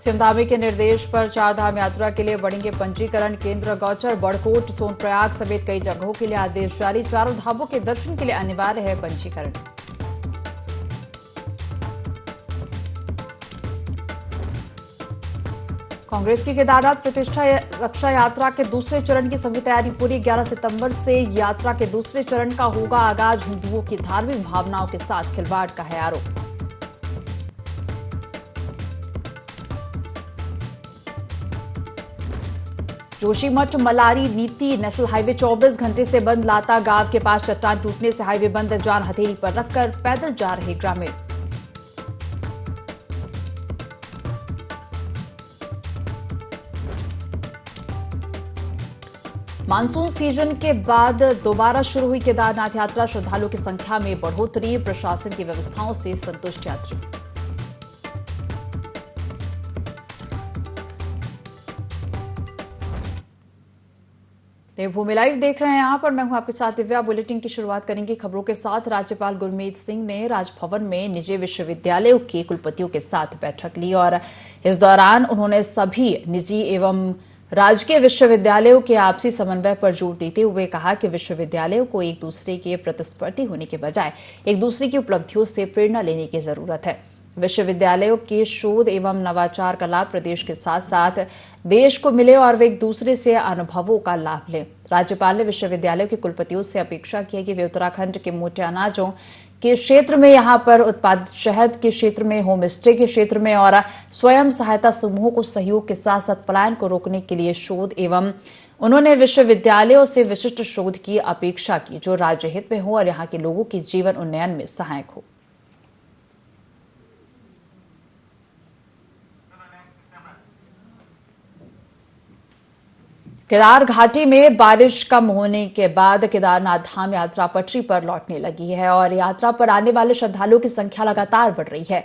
CM Dhami के निर्देश पर चारधाम यात्रा के लिए बढ़ेंगे पंजीकरण केंद्र। गौचर, बड़कोट, सोनप्रयाग समेत कई जगहों के लिए आदेश जारी। चारों धामों के दर्शन के लिए अनिवार्य है पंजीकरण। कांग्रेस की केदारनाथ प्रतिष्ठा रक्षा यात्रा के दूसरे चरण की सभी तैयारी पूरी। 11 सितंबर से यात्रा के दूसरे चरण का होगा आगाज। हिंदुओं की धार्मिक भावनाओं के साथ खिलवाड़ का है आरोप। जोशीमठ मलारी नीति नेशनल हाईवे 24 घंटे से बंद। लाता गांव के पास चट्टान टूटने से हाईवे बंद। जान हथेली पर रखकर पैदल जा रहे ग्रामीण। मानसून सीजन के बाद दोबारा शुरू हुई केदारनाथ यात्रा। श्रद्धालुओं की संख्या में बढ़ोतरी। प्रशासन की व्यवस्थाओं से संतुष्ट यात्री। देवभूमि लाइव देख रहे हैं यहां पर। मैं हूं आपके साथ दिव्या। बुलेटिन की शुरुआत करेंगे खबरों के साथ। राज्यपाल गुरमीत सिंह ने राजभवन में निजी विश्वविद्यालयों के कुलपतियों के साथ बैठक ली और इस दौरान उन्होंने सभी निजी एवं राजकीय विश्वविद्यालयों के आपसी समन्वय पर जोर देते हुए कहा कि विश्वविद्यालयों को एक दूसरे के प्रतिस्पर्धी होने के बजाय एक दूसरे की उपलब्धियों से प्रेरणा लेने की जरूरत है। विश्वविद्यालयों के शोध एवं नवाचार का लाभ प्रदेश के साथ साथ देश को मिले और वे एक दूसरे से अनुभवों का लाभ लें। राज्यपाल ने विश्वविद्यालयों के कुलपतियों से अपेक्षा की है कि वे उत्तराखंड के मोटे अनाजों के क्षेत्र में, यहां पर उत्पादित शहद के क्षेत्र में, होम स्टे के क्षेत्र में और स्वयं सहायता समूहों को सहयोग के साथ साथ पलायन को रोकने के लिए शोध एवं उन्होंने विश्वविद्यालयों से विशिष्ट शोध की अपेक्षा की जो राज्य हित में हो और यहां के लोगों के जीवन उन्नयन में सहायक हो। केदार घाटी में बारिश कम होने के बाद केदारनाथ धाम यात्रा पटरी पर लौटने लगी है और यात्रा पर आने वाले श्रद्धालुओं की संख्या लगातार बढ़ रही है।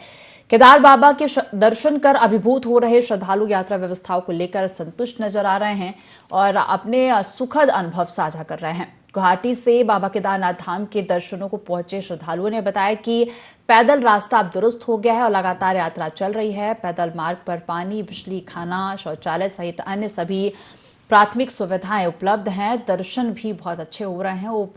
केदार बाबा के दर्शन कर अभिभूत हो रहे श्रद्धालु यात्रा व्यवस्थाओं को लेकर संतुष्ट नजर आ रहे हैं और अपने सुखद अनुभव साझा कर रहे हैं। गुवाहाटी से बाबा केदारनाथ धाम के दर्शनों को पहुंचे श्रद्धालुओं ने बताया कि पैदल रास्ता अब दुरुस्त हो गया है और लगातार यात्रा चल रही है। पैदल मार्ग पर पानी, बिजली, खाना, शौचालय सहित अन्य सभी प्राथमिक सुविधाएं उपलब्ध हैं। दर्शन भी बहुत अच्छे हो रहे हैं। उप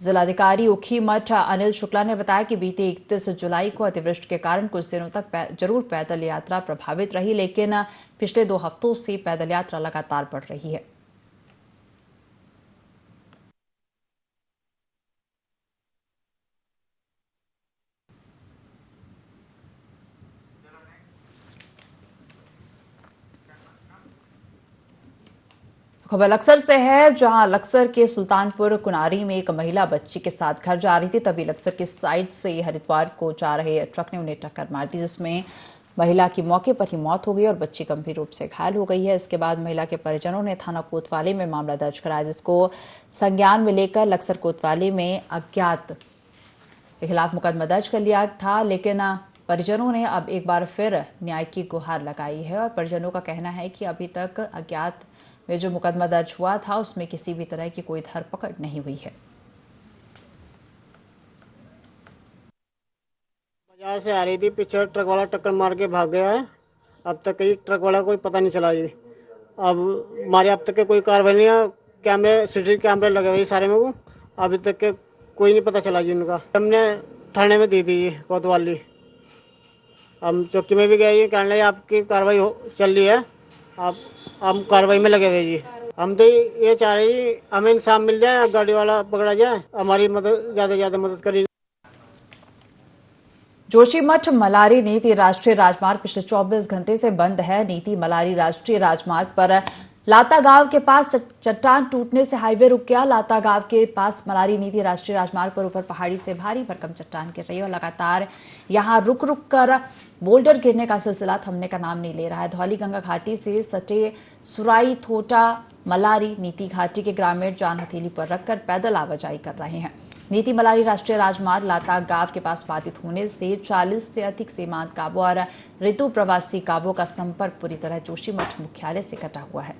जिलाधिकारी ऊखीमठ अनिल शुक्ला ने बताया कि बीते 31 जुलाई को अतिवृष्टि के कारण कुछ दिनों तक जरूर पैदल यात्रा प्रभावित रही, लेकिन पिछले 2 हफ्तों से पैदल यात्रा लगातार बढ़ रही है। खबर लक्सर से है, जहां लक्सर के सुल्तानपुर कुनारी में एक महिला बच्ची के साथ घर जा रही थी। तभी लक्सर के साइड से हरिद्वार को जा रहे ट्रक ने उन्हें टक्कर मार दी, जिसमें महिला की मौके पर ही मौत हो गई और बच्ची गंभीर रूप से घायल हो गई है। इसके बाद महिला के परिजनों ने थाना कोतवाली में मामला दर्ज कराया, जिसको संज्ञान में लेकर लक्सर कोतवाली में अज्ञात के खिलाफ मुकदमा दर्ज कर लिया था। लेकिन परिजनों ने अब एक बार फिर न्याय की गुहार लगाई है और परिजनों का कहना है कि अभी तक अज्ञात में जो मुकदमा दर्ज हुआ था उसमें किसी भी तरह की कोई धरपकड़ नहीं हुई है। बाजार से आ रही थी, पीछे ट्रक वाला टक्कर मार के भाग गया है। अब तक कहीं ट्रक वाला कोई पता नहीं चला जी। अब हमारे अब तक के कोई कार्रवाई नहीं है। कैमरे, सीसीटीवी कैमरे लगे हुए सारे में, वो अभी तक के कोई नहीं पता चला जी उनका। हमने थाने में दी थी कोतवाली, हम चौकी में भी गए। ये कहने लगे आपकी कार्रवाई चल रही है, आप हम कार्रवाई में लगे हुए जी। हम तो ये चाह रहे हैं हमें इंसाफ मिल जाए, गाड़ी वाला पकड़ा जाए, हमारी मदद ज्यादा से ज्यादा मदद करी। जोशीमठ मलारी नीति राष्ट्रीय राजमार्ग पिछले 24 घंटे से बंद है। नीति मलारी राष्ट्रीय राजमार्ग पर लाता गांव के पास चट्टान टूटने से हाईवे रुक गया। लाता गांव के पास मलारी नीति राष्ट्रीय राजमार्ग पर ऊपर पहाड़ी से भारी भरकम चट्टान गिर रही है और लगातार यहां रुक रुक कर बोल्डर गिरने का सिलसिला थमने का नाम नहीं ले रहा है। धौली गंगा घाटी से सटे सुराई, थोटा, मलारी नीति घाटी के ग्रामीण जान हथेली पर रखकर पैदल आवाजाही कर रहे हैं। नीति मलारी राष्ट्रीय राजमार्ग लाता गांव के पास बाधित होने से 40 से अधिक सीमांत गांवों और ऋतु प्रवासी गांवों का संपर्क पूरी तरह जोशीमठ मुख्यालय से कटा हुआ है।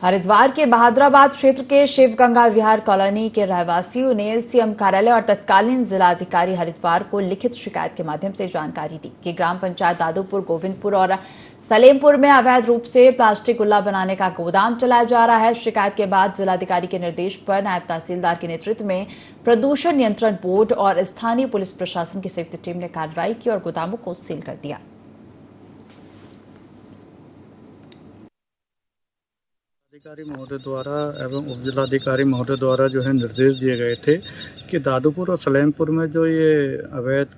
हरिद्वार के बहादुराबाद क्षेत्र के शिव गंगा विहार कॉलोनी के रहवासियों ने सीएम कार्यालय और तत्कालीन जिलाधिकारी हरिद्वार को लिखित शिकायत के माध्यम से जानकारी दी कि ग्राम पंचायत दादूपुर, गोविंदपुर और सलेमपुर में अवैध रूप से प्लास्टिक गुल्ला बनाने का गोदाम चलाया जा रहा है। शिकायत के बाद जिलाधिकारी के निर्देश पर नायब तहसीलदार के नेतृत्व में प्रदूषण नियंत्रण बोर्ड और स्थानीय पुलिस प्रशासन की संयुक्त टीम ने कार्रवाई की और गोदामों को सील कर दिया। अधिकारी महोदय द्वारा एवं उप जिलाधिकारी महोदय द्वारा जो है निर्देश दिए गए थे कि दादूपुर और सलेमपुर में जो ये अवैध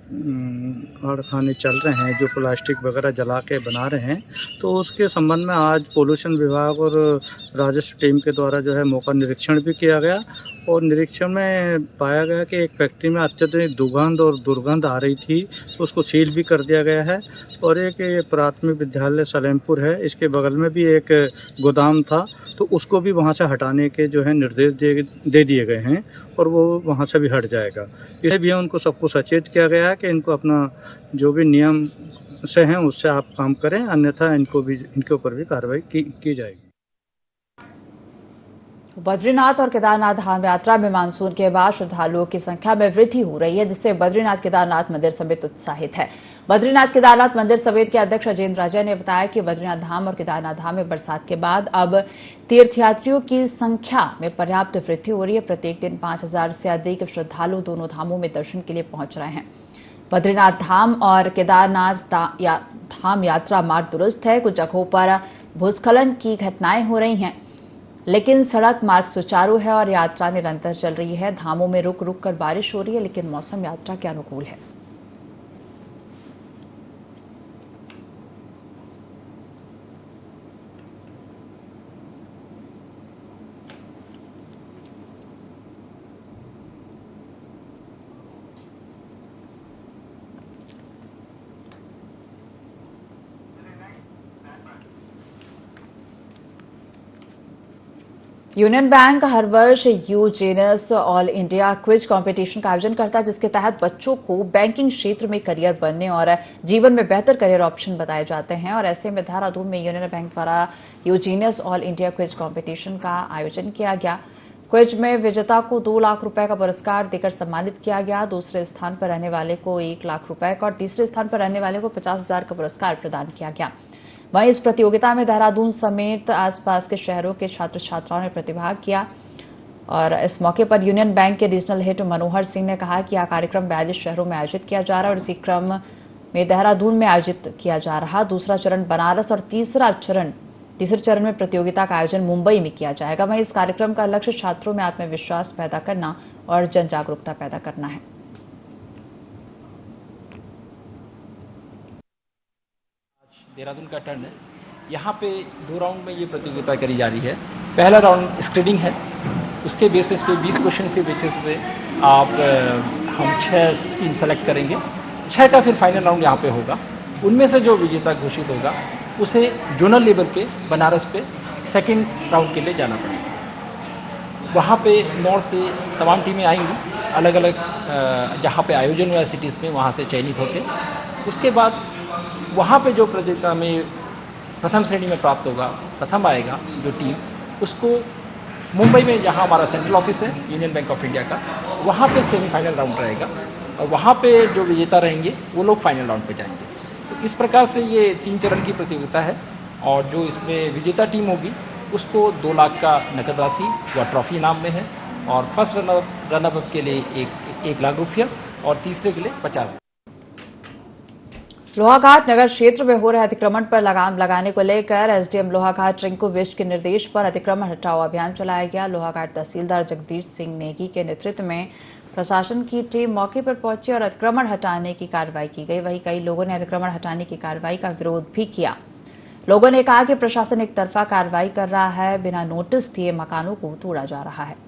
कारखाने चल रहे हैं, जो प्लास्टिक वगैरह जला के बना रहे हैं, तो उसके संबंध में आज पोल्यूशन विभाग और राजस्व टीम के द्वारा जो है मौका निरीक्षण भी किया गया और निरीक्षण में पाया गया कि एक फैक्ट्री में अत्यधिक दुर्गंध और दुर्गंध आ रही थी, उसको सील भी कर दिया गया है। और एक प्राथमिक विद्यालय सलेमपुर है, इसके बगल में भी एक गोदाम था, तो उसको भी वहाँ से हटाने के जो है निर्देश दे दिए गए हैं और वो वहाँ से भी हट जाएगा। इसे भी उनको सबको सचेत किया गया है कि इनको अपना जो भी नियम से हैं उससे आप काम करें, अन्यथा इनके ऊपर भी कार्रवाई की जाएगी। बद्रीनाथ और केदारनाथ धाम यात्रा में मानसून के बाद श्रद्धालुओं की संख्या में वृद्धि हो रही है, जिससे बद्रीनाथ केदारनाथ मंदिर समेत उत्साहित है। बद्रीनाथ केदारनाथ मंदिर समेत के अध्यक्ष अजेंद्र राजा ने बताया कि बद्रीनाथ धाम और केदारनाथ धाम में बरसात के बाद अब तीर्थयात्रियों की संख्या में पर्याप्त वृद्धि हो रही है। प्रत्येक दिन 5000 से अधिक श्रद्धालु दोनों धामों में दर्शन के लिए पहुंच रहे हैं। बद्रीनाथ धाम और केदारनाथ धाम यात्रा मार्ग दुरुस्त है। कुछ जगहों पर भूस्खलन की घटनाएं हो रही हैं, लेकिन सड़क मार्ग सुचारू है और यात्रा निरंतर चल रही है। धामों में रुक रुक कर बारिश हो रही है, लेकिन मौसम यात्रा के अनुकूल है। यूनियन बैंक हर वर्ष यूजेनस ऑल इंडिया क्विज कंपटीशन का आयोजन करता है, जिसके तहत बच्चों को बैंकिंग क्षेत्र में करियर बनने और जीवन में बेहतर करियर ऑप्शन बताए जाते हैं। और ऐसे में देहरादून में यूनियन बैंक द्वारा यूजेनस ऑल इंडिया क्विज कंपटीशन का आयोजन किया गया। क्विज में विजेता को 2 लाख रुपए का पुरस्कार देकर सम्मानित किया गया। दूसरे स्थान पर रहने वाले को 1 लाख रुपए का और तीसरे स्थान पर रहने वाले को 50,000 का पुरस्कार प्रदान किया गया। वहीं इस प्रतियोगिता में देहरादून समेत आसपास के शहरों के छात्र छात्राओं ने प्रतिभाग किया। और इस मौके पर यूनियन बैंक के रीजनल हेड मनोहर सिंह ने कहा कि यह कार्यक्रम 42 शहरों में आयोजित किया जा रहा है और इसी क्रम में देहरादून में आयोजित किया जा रहा। दूसरा चरण बनारस और तीसरे चरण में प्रतियोगिता का आयोजन मुंबई में किया जाएगा। वहीं इस कार्यक्रम का लक्ष्य छात्रों में आत्मविश्वास पैदा करना और जन जागरूकता पैदा करना है। देहरादून का टर्न है। यहाँ पे 2 राउंड में ये प्रतियोगिता करी जा रही है। पहला राउंड स्क्रीनिंग है, उसके बेसिस पे 20 क्वेश्चंस के बेसिस पे हम 6 टीम सेलेक्ट करेंगे। 6 का फिर फाइनल राउंड यहाँ पे होगा। उनमें से जो विजेता घोषित होगा उसे जोनल लेवल पे बनारस पे सेकेंड राउंड के लिए जाना पड़ेगा। वहाँ पे नॉर्थ से तमाम टीमें आएंगी, अलग अलग जहाँ पे आयोजन हुआ है सिटीज़ में, वहाँ से चयनित होकर उसके बाद वहाँ पे जो प्रतियोगिता में प्रथम श्रेणी में प्राप्त होगा, प्रथम आएगा जो टीम, उसको मुंबई में जहाँ हमारा सेंट्रल ऑफिस है यूनियन बैंक ऑफ इंडिया का, वहाँ पे सेमीफाइनल राउंड रहेगा और वहाँ पे जो विजेता रहेंगे वो लोग फाइनल राउंड पे जाएंगे। तो इस प्रकार से ये 3 चरण की प्रतियोगिता है और जो इसमें विजेता टीम होगी उसको 2 लाख का नकद राशि व ट्रॉफी इनाम में है और फर्स्ट रनअप के लिए 1 लाख रुपया और तीसरे के लिए 50। लोहाघाट नगर क्षेत्र में हो रहे अतिक्रमण पर लगाम लगाने को लेकर एसडीएम लोहाघाट रिंकू बिष्ट के निर्देश पर अतिक्रमण हटाओ अभियान चलाया गया। लोहाघाट तहसीलदार जगदीश सिंह नेगी के नेतृत्व में प्रशासन की टीम मौके पर पहुंची और अतिक्रमण हटाने की कार्रवाई की गई। वहीं कई लोगों ने अतिक्रमण हटाने की कार्रवाई का विरोध भी किया। लोगों ने कहा कि प्रशासन एक तरफा कार्रवाई कर रहा है, बिना नोटिस दिए मकानों को तोड़ा जा रहा है।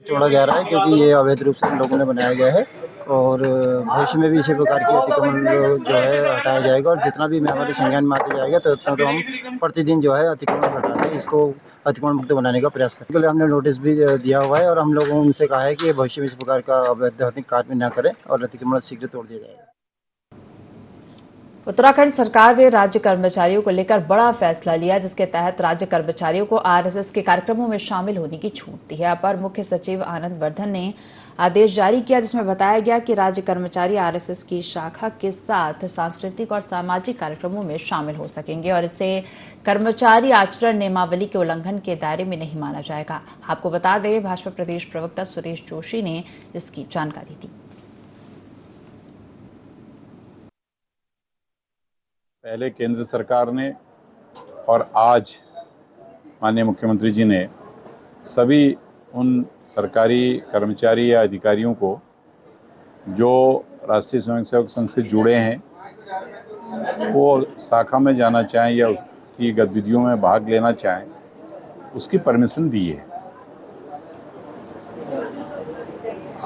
छोड़ा जा रहा है क्योंकि ये अवैध रूप से लोगों ने बनाया गया है और भविष्य में भी इसी प्रकार के अतिक्रमण जो है हटाया जाएगा और जितना भी हमारे संज्ञान में आते जाएगा तो उतना तो हम प्रतिदिन जो है अतिक्रमण हटाने इसको अतिक्रमण मुक्त बनाने का प्रयास करें। इसके लिए हमने नोटिस भी दिया हुआ है और हम लोगों उनसे कहा है कि भविष्य में इस प्रकार का अवैध कार्य न करें और अतिक्रमण शीघ्र तोड़ दिया जाएगा। उत्तराखंड सरकार ने राज्य कर्मचारियों को लेकर बड़ा फैसला लिया, जिसके तहत राज्य कर्मचारियों को आरएसएस के कार्यक्रमों में शामिल होने की छूट दी है। अपर मुख्य सचिव आनंद वर्धन ने आदेश जारी किया, जिसमें बताया गया कि राज्य कर्मचारी आरएसएस की शाखा के साथ सांस्कृतिक और सामाजिक कार्यक्रमों में शामिल हो सकेंगे और इसे कर्मचारी आचरण नियमावली के उल्लंघन के दायरे में नहीं माना जाएगा। आपको बता दें, भाजपा प्रदेश प्रवक्ता सुरेश जोशी ने इसकी जानकारी दी। पहले केंद्र सरकार ने और आज माननीय मुख्यमंत्री जी ने सभी उन सरकारी कर्मचारी या अधिकारियों को जो राष्ट्रीय स्वयंसेवक संघ से जुड़े हैं, वो शाखा में जाना चाहें या उसकी गतिविधियों में भाग लेना चाहें, उसकी परमिशन दी है।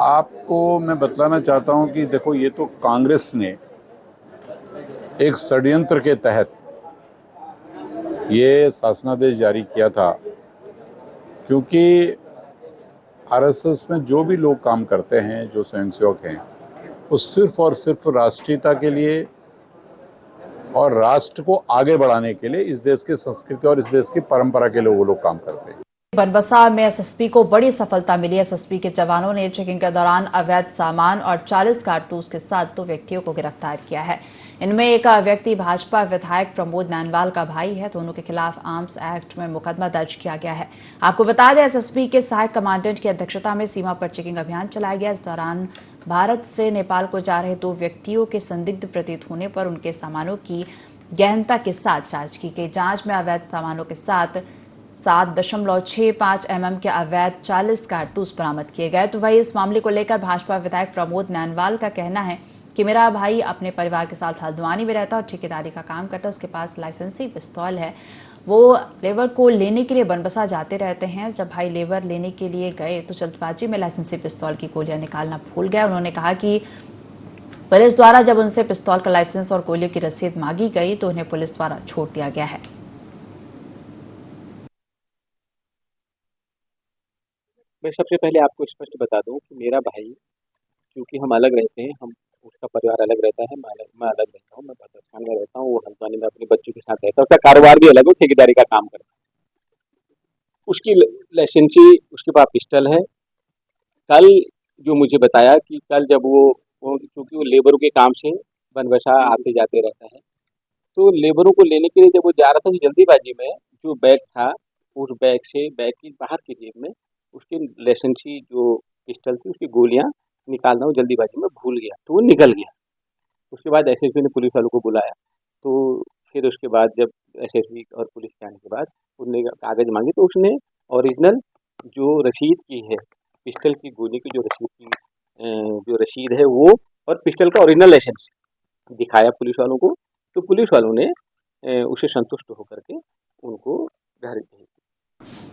आपको मैं बतलाना चाहता हूं कि देखो, ये तो कांग्रेस ने एक षड्यंत्र के तहत ये शासनादेश जारी किया था, क्योंकि आरएसएस में जो भी लोग काम करते हैं, जो स्वयंसेवक हैं, वो सिर्फ और सिर्फ राष्ट्रीयता के लिए और राष्ट्र को आगे बढ़ाने के लिए, इस देश की संस्कृति और इस देश की परंपरा के लिए वो लोग काम करते हैं। बनबसा में एसएसपी को बड़ी सफलता मिली। एसएसपी के जवानों ने चेकिंग के दौरान अवैध सामान और 40 कारतूस के साथ 2 व्यक्तियों को गिरफ्तार किया है। इनमें एक व्यक्ति भाजपा विधायक प्रमोद नैनवाल का भाई है। दोनों के खिलाफ आर्म्स एक्ट में मुकदमा दर्ज किया गया है। आपको बता दें, एसएसपी के सहायक कमांडेंट की अध्यक्षता में सीमा पर चेकिंग अभियान चलाया गया। इस दौरान भारत से नेपाल को जा रहे 2 व्यक्तियों के संदिग्ध प्रतीत होने पर उनके सामानों की गहनता के साथ जांच की गई। जांच में अवैध सामानों के साथ 7.65 mm के अवैध 40 कारतूस बरामद किए गए। तो वही इस मामले को लेकर भाजपा विधायक प्रमोद नैनवाल का कहना है कि मेरा भाई अपने परिवार के साथ हल्द्वानी में रहता है और ठेकेदारी का काम करता है। उसके पास लाइसेंसी पिस्तौल है। वो लेबर को लेने के लिए बनबसा जाते रहते हैं। जब भाई लेबर लेने के लिए गए तो जल्दबाजी में लाइसेंसी पिस्तौल की गोलियां निकालना भूल गया। उन्होंने कहा कि पुलिस द्वारा जब उनसे पिस्तौल का लाइसेंस और गोलियों की रसीद मांगी गई तो उन्हें पुलिस द्वारा छोड़ दिया गया है। मैं सबसे पहले आपको स्पष्ट बता दूं कि मेरा भाई, क्योंकि हम अलग रहते हैं, हम उसका परिवार अलग रहता है, मैं अलग रहता हूँ, मैं बदरखान में रहता हूँ, वो हल्द्वानी में अपने बच्चों के साथ रहता है। उसका कारोबार भी अलग है, ठेकेदारी का काम करता है। उसकी लाइसेंसी, उसके पास पिस्टल है। कल जो मुझे बताया कि कल जब वो क्योंकि वो लेबरों के काम से बनबसा आते जाते रहता है, तो लेबरों को लेने के लिए जब वो जा रहा था तो जल्दीबाजी में जो बैग था, उस बैग से, बैग की बाहर की जेब में उसकी लाइसेंसी जो पिस्टल थी, उसकी गोलियां निकालना वो जल्दीबाजी में भूल गया, तो वो निकल गया। उसके बाद एसएसपी ने पुलिस वालों को बुलाया, तो फिर उसके बाद जब एसएसपी और पुलिस के आने के बाद उनने कागज मांगे, तो उसने ओरिजिनल जो रसीद की है, पिस्टल की गोली की जो रसीद है वो, और पिस्टल का ओरिजिनल लाइसेंस दिखाया पुलिस वालों को। तो पुलिस वालों ने उसे संतुष्ट होकर के उनको घर भेज दिया।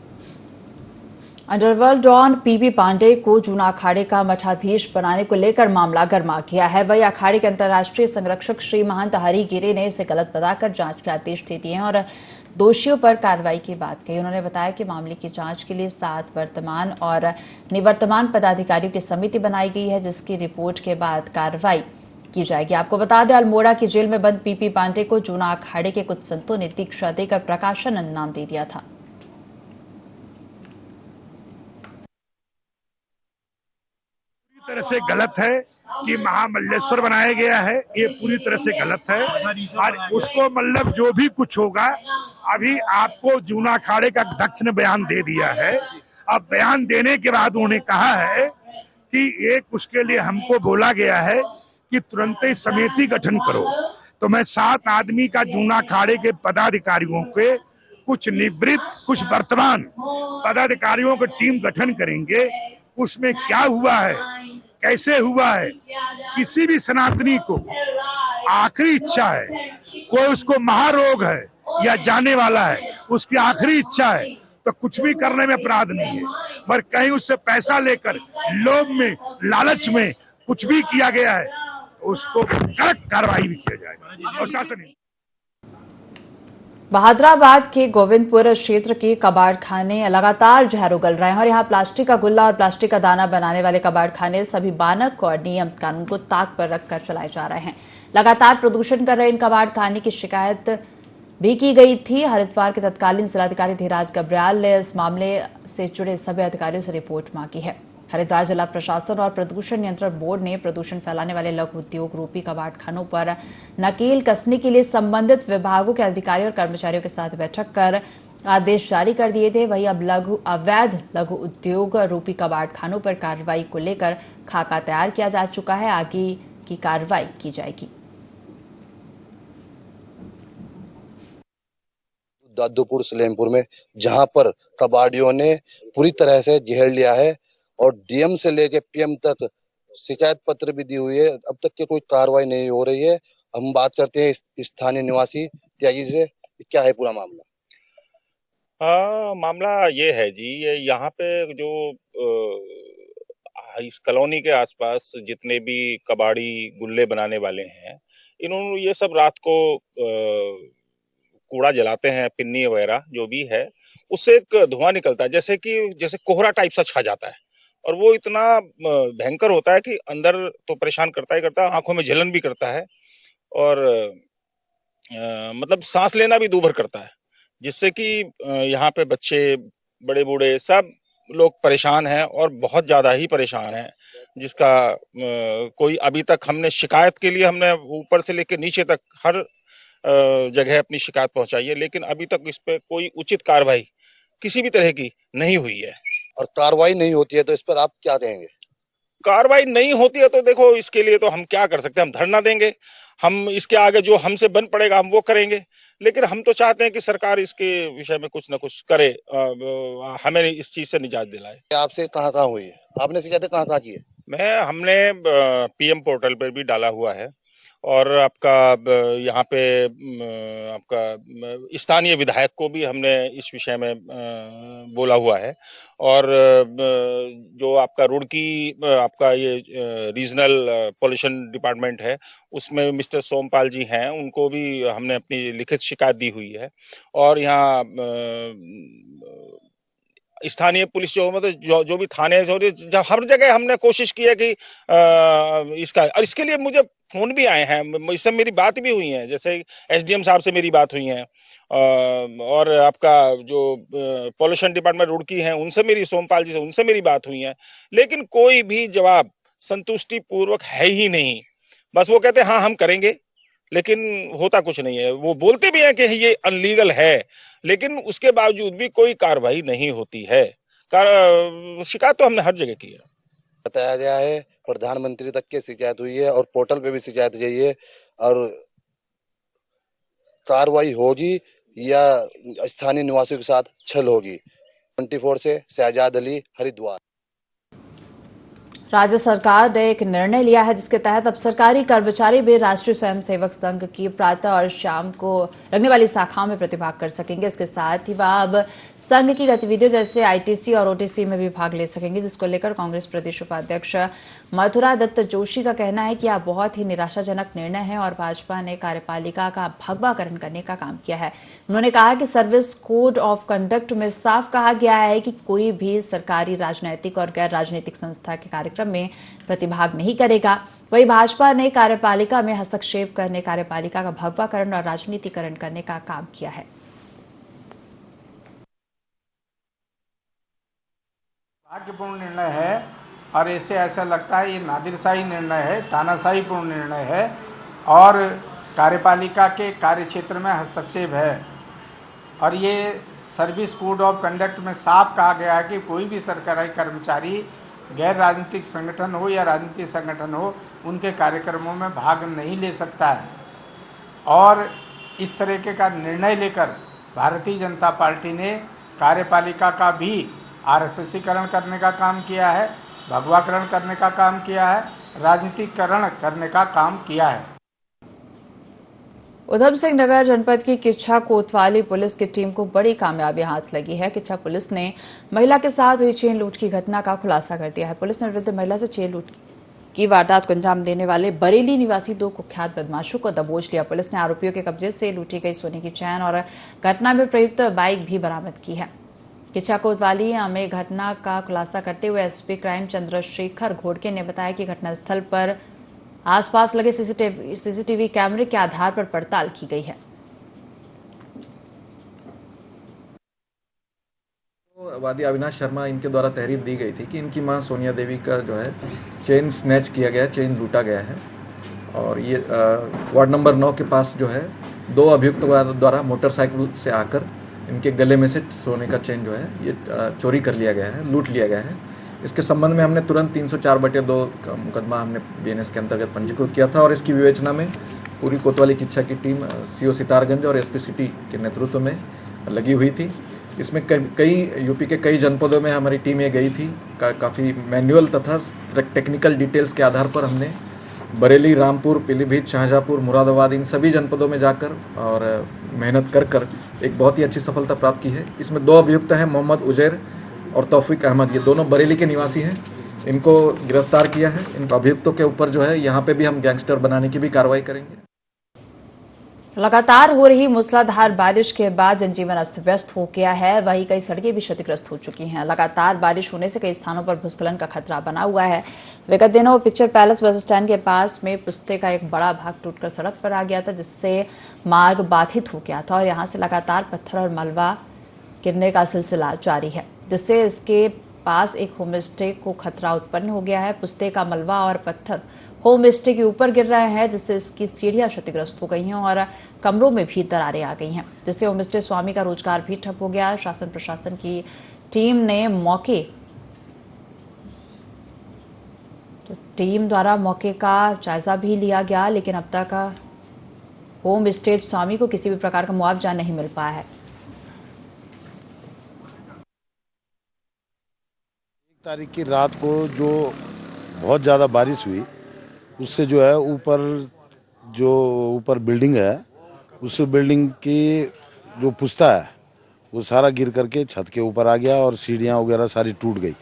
अंडरवर्ल्ड डॉन पीपी पांडे को जूना अखाड़े का मठाधीश बनाने को लेकर मामला गर्मा गया है। वही अखाड़े के अंतर्राष्ट्रीय संरक्षक श्री महंत हरि गिरे ने इसे गलत बताकर जांच के आदेश दे दिए हैं और दोषियों पर कार्रवाई की बात कही। उन्होंने बताया कि मामले की जांच के लिए 7 वर्तमान और निवर्तमान पदाधिकारियों की समिति बनाई गई है, जिसकी रिपोर्ट के बाद कार्रवाई की जाएगी। आपको बता दें, अल्मोड़ा की जेल में बंद पीपी पांडे को जूना अखाड़े के कुछ संतों ने दीक्षा देकर प्रकाशन नाम दे दिया था। तरह से गलत है कि महामल्लेश्वर बनाया गया है, ये पूरी तरह से गलत है। और उसको मतलब जो भी कुछ होगा, अभी आपको जूना अखाड़े का अध्यक्ष ने बयान दे दिया है। अब बयान देने के बाद उन्होंने कहा है कि एक उसके लिए हमको बोला गया है कि तुरंत ही समिति गठन करो। तो मैं 7 आदमी का जूना अखाड़े के पदाधिकारियों के, कुछ निवृत्त कुछ वर्तमान पदाधिकारियों की टीम गठन करेंगे। उसमें क्या हुआ है, कैसे हुआ है, किसी भी सनातनी को आखिरी इच्छा है, कोई उसको महारोग है या जाने वाला है, उसकी आखिरी इच्छा है तो कुछ भी करने में अपराध नहीं है। पर कहीं उससे पैसा लेकर लोभ में, लालच में कुछ भी किया गया है, उसको कड़क कार्रवाई भी किया जाएगा और शासन बहादुराबाद के गोविंदपुर क्षेत्र के कबाड़ खाने लगातार जहर उगल रहे हैं और यहां प्लास्टिक का गुल्ला और प्लास्टिक का दाना बनाने वाले कबाड़ खाने सभी मानक और नियम कानून को ताक पर रखकर चलाए जा रहे हैं। लगातार प्रदूषण कर रहे इन कबाड़ खाने की शिकायत भी की गई थी। हरिद्वार के तत्कालीन जिलाधिकारी धीराज गब्रियाल ने इस मामले से जुड़े सभी अधिकारियों से रिपोर्ट मांगी है। हरिद्वार जिला प्रशासन और प्रदूषण नियंत्रण बोर्ड ने प्रदूषण फैलाने वाले लघु उद्योग रूपी कबाड़ खानों पर नकेल कसने के लिए संबंधित विभागों के अधिकारियों और कर्मचारियों के साथ बैठक कर आदेश जारी कर दिए थे। वहीं अब अवैध लघु उद्योग रूपी कबाड़ खानों पर कार्रवाई को लेकर खाका तैयार किया जा चुका है। आगे की कार्रवाई की जाएगी। दादूपुर सलेमपुर में जहां पर कबाड़ियों ने पूरी तरह से घेर लिया है और डीएम से लेके पीएम तक शिकायत पत्र भी दी हुई है, अब तक की कोई कार्रवाई नहीं हो रही है। हम बात करते हैं स्थानीय निवासी त्यागी से, क्या है पूरा मामला? मामला ये है जी, ये यहाँ पे जो इस कॉलोनी के आसपास जितने भी कबाड़ी गुल्ले बनाने वाले हैं, इन्होंने ये सब रात को कूड़ा जलाते हैं, पिन्नी वगैरह जो भी है, उससे एक धुआं निकलता है जैसे कोहरा टाइप सा छा जाता है और वो इतना भयंकर होता है कि अंदर तो परेशान करता ही करता है, आंखों में जलन भी करता है और मतलब सांस लेना भी दूभर करता है, जिससे कि यहाँ पे बच्चे, बड़े बूढ़े सब लोग परेशान हैं और बहुत ज्यादा ही परेशान हैं। जिसका कोई अभी तक हमने शिकायत के लिए हमने ऊपर से लेकर नीचे तक हर जगह अपनी शिकायत पहुंचाई है, लेकिन अभी तक इस पे कोई उचित कार्रवाई किसी भी तरह की नहीं हुई है। और कार्रवाई नहीं होती है तो इस पर आप क्या कहेंगे? कार्रवाई नहीं होती है तो देखो, इसके लिए तो हम क्या कर सकते हैं, हम धरना देंगे, हम इसके आगे जो हमसे बन पड़ेगा हम वो करेंगे, लेकिन हम तो चाहते हैं कि सरकार इसके विषय में कुछ न कुछ करे, हमें इस चीज से निजात दिलाए। आपसे कहाँ हुई है, आपने शिकायतें कहाँ की है? हमने पीएम पोर्टल पर भी डाला हुआ है और आपका यहाँ पे आपका स्थानीय विधायक को भी हमने इस विषय में बोला हुआ है और जो आपका रुड़की आपका ये रीजनल पॉल्यूशन डिपार्टमेंट है, उसमें मिस्टर सोमपाल जी हैं, उनको भी हमने अपनी लिखित शिकायत दी हुई है और यहाँ स्थानीय पुलिस जो मतलब जो भी थाने हर जगह हमने कोशिश की है कि इसका, और इसके लिए मुझे फोन भी आए हैं, इससे मेरी बात भी हुई है, जैसे एसडीएम साहब से मेरी बात हुई है और आपका जो पॉल्यूशन डिपार्टमेंट रुड़की है उनसे मेरी, सोमपाल जी से उनसे मेरी बात हुई है, लेकिन कोई भी जवाब संतुष्टि पूर्वक है ही नहीं। बस वो कहते हैं हाँ हम करेंगे, लेकिन होता कुछ नहीं है। वो बोलते भी हैं कि ये अनलीगल है, लेकिन उसके बावजूद भी कोई कार्रवाई नहीं होती है। शिकायत तो हमने हर जगह की है। बताया गया है प्रधानमंत्री तक की शिकायत हुई है और पोर्टल पे भी शिकायत गई है, और कार्रवाई होगी या स्थानीय निवासियों के साथ छल होगी? 24 से शहजाद अली, हरिद्वार। राज्य सरकार ने एक निर्णय लिया है जिसके तहत अब सरकारी कर्मचारी भी राष्ट्रीय स्वयंसेवक संघ की प्रातः और शाम को लगने वाली शाखाओं में प्रतिभाग कर सकेंगे। इसके साथ ही वह अब संघ की गतिविधियों जैसे आईटीसी और ओटीसी में भी भाग ले सकेंगे, जिसको लेकर कांग्रेस प्रदेश उपाध्यक्ष मथुरा दत्त जोशी का कहना है कि यह बहुत ही निराशाजनक निर्णय है और भाजपा ने कार्यपालिका का भगवाकरण करने का काम किया है। उन्होंने कहा कि सर्विस कोड ऑफ कंडक्ट में साफ कहा गया है कि कोई भी सरकारी, राजनैतिक और गैर राजनीतिक संस्था के कार्यक्रम में प्रतिभाग नहीं करेगा। वहीं भाजपा ने कार्यपालिका में हस्तक्षेप करने, कार्यपालिका का भगवाकरण और राजनीतिकरण करने का काम किया है। भाग्यपूर्ण निर्णय है और इससे ऐसा लगता है ये नादिरशाही निर्णय है, तानाशाहीपूर्ण निर्णय है और कार्यपालिका के कार्य क्षेत्र में हस्तक्षेप है। और ये सर्विस कोड ऑफ कंडक्ट में साफ कहा गया है कि कोई भी सरकारी कर्मचारी, गैर राजनीतिक संगठन हो या राजनीतिक संगठन हो, उनके कार्यक्रमों में भाग नहीं ले सकता है। और इस तरीके का निर्णय लेकर भारतीय जनता पार्टी ने कार्यपालिका का भी आरएसएसीकरण करने का काम किया है, भगवाकरण करने का काम किया है, राजनीतिकरण करने का काम किया है। उधम सिंह नगर जनपद की किच्छा कोतवाली पुलिस की टीम को बड़ी कामयाबी हाथ लगी है। किच्छा पुलिस ने महिला के साथ हुई चेन लूट की घटना का खुलासा कर दिया है। पुलिस ने वृद्ध महिला से चेन लूट की वारदात को अंजाम देने वाले बरेली निवासी 2 कुख्यात बदमाशों को दबोच लिया। पुलिस ने आरोपियों के कब्जे से लूटी गई सोने की चैन और घटना में प्रयुक्त बाइक भी बरामद की है। किच्चा कोतवाली में घटना का खुलासा करते हुए एसपी क्राइम चंद्रशेखर घोड़के ने बताया कि घटनास्थल पर आसपास लगे सीसीटीवी कैमरे के आधार पर पड़ताल की गई है। वादी अविनाश शर्मा इनके द्वारा तहरीर दी गई थी कि इनकी मां सोनिया देवी का जो है चेन स्नैच किया गया, चेन लूटा गया है। और ये वार्ड नंबर 9 के पास जो है 2 अभियुक्त द्वारा मोटरसाइकिल से आकर इनके गले में से सोने का चेन जो है ये चोरी कर लिया गया है, लूट लिया गया है। इसके संबंध में हमने तुरंत 304/2 का मुकदमा हमने बीएनएस के अंतर्गत पंजीकृत किया था और इसकी विवेचना में पूरी कोतवाली किच्चा की टीम सीओ सितारगंज और एसपी सिटी के नेतृत्व में लगी हुई थी। इसमें कई यूपी के कई जनपदों में हमारी टीम ये गई थी। काफ़ी मैनुअल तथा टेक्निकल डिटेल्स के आधार पर हमने बरेली, रामपुर, पीलीभीत, शाहजहाँपुर, मुरादाबाद इन सभी जनपदों में जाकर और मेहनत कर एक बहुत ही अच्छी सफलता प्राप्त की है। इसमें 2 अभियुक्त हैं, मोहम्मद उजैर और तौफीक अहमद, ये दोनों बरेली के निवासी हैं। इनको गिरफ्तार किया है। इन अभियुक्तों के ऊपर जो है यहाँ पे भी हम गैंगस्टर बनाने की भी कार्रवाई करेंगे। लगातार हो रही मूसलाधार बारिश के बाद जनजीवन अस्त व्यस्त हो गया है। वहीं कई सड़कें भी क्षतिग्रस्त हो चुकी हैं। लगातार बारिश होने से कई स्थानों पर भूस्खलन का खतरा बना हुआ है। विगत दिनों पिक्चर पैलेस बस स्टैंड के पास में पुस्ते का एक बड़ा भाग टूटकर सड़क पर आ गया था, जिससे मार्ग बाधित हो गया था और यहां से लगातार पत्थर और मलबा गिरने का सिलसिला जारी है, जिससे इसके पास एक होम स्टे को खतरा उत्पन्न हो गया है। पुस्ते का मलबा और पत्थर होम स्टे के ऊपर गिर रहे हैं, जिससे इसकी सीढ़ियां क्षतिग्रस्त हो गई हैं और कमरों में भी दरारें आ गई हैं, जिससे होम स्टे स्वामी का रोजगार भी ठप हो गया। शासन प्रशासन की टीम द्वारा मौके का जायजा भी लिया गया, लेकिन अब तक होम स्टे स्वामी को किसी भी प्रकार का मुआवजा नहीं मिल पाया है। तारीख की रात को जो बहुत ज़्यादा बारिश हुई, उससे जो है ऊपर बिल्डिंग है, उस बिल्डिंग की जो पुस्ता है वो सारा गिर करके छत के ऊपर आ गया और सीढ़ियाँ वगैरह सारी टूट गई।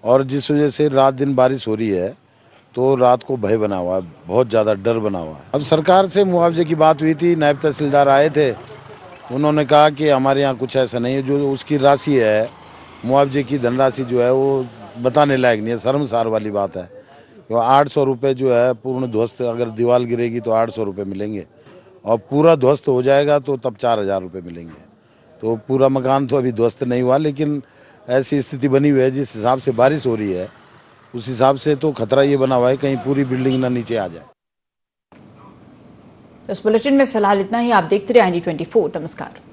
और जिस वजह से रात दिन बारिश हो रही है तो रात को भय बना हुआ है, बहुत ज़्यादा डर बना हुआ है। अब सरकार से मुआवजे की बात हुई थी, नायब तहसीलदार आए थे, उन्होंने कहा कि हमारे यहाँ कुछ ऐसा नहीं है। जो उसकी राशि है, मुआवजे की धनराशि जो है वो बताने लायक नहीं है, शर्मसार वाली बात है। 800 रुपये जो है पूर्ण ध्वस्त, अगर दीवार गिरेगी तो 800 रुपये मिलेंगे और पूरा ध्वस्त हो जाएगा तो तब 4000 रुपये मिलेंगे। तो पूरा मकान तो अभी ध्वस्त नहीं हुआ, लेकिन ऐसी स्थिति बनी हुई है जिस हिसाब से बारिश हो रही है उस हिसाब से तो खतरा ये बना हुआ है कहीं पूरी बिल्डिंग ना नीचे आ जाए। इस बुलेटिन में फिलहाल इतना ही। आप देखते रहिए IND24। नमस्कार।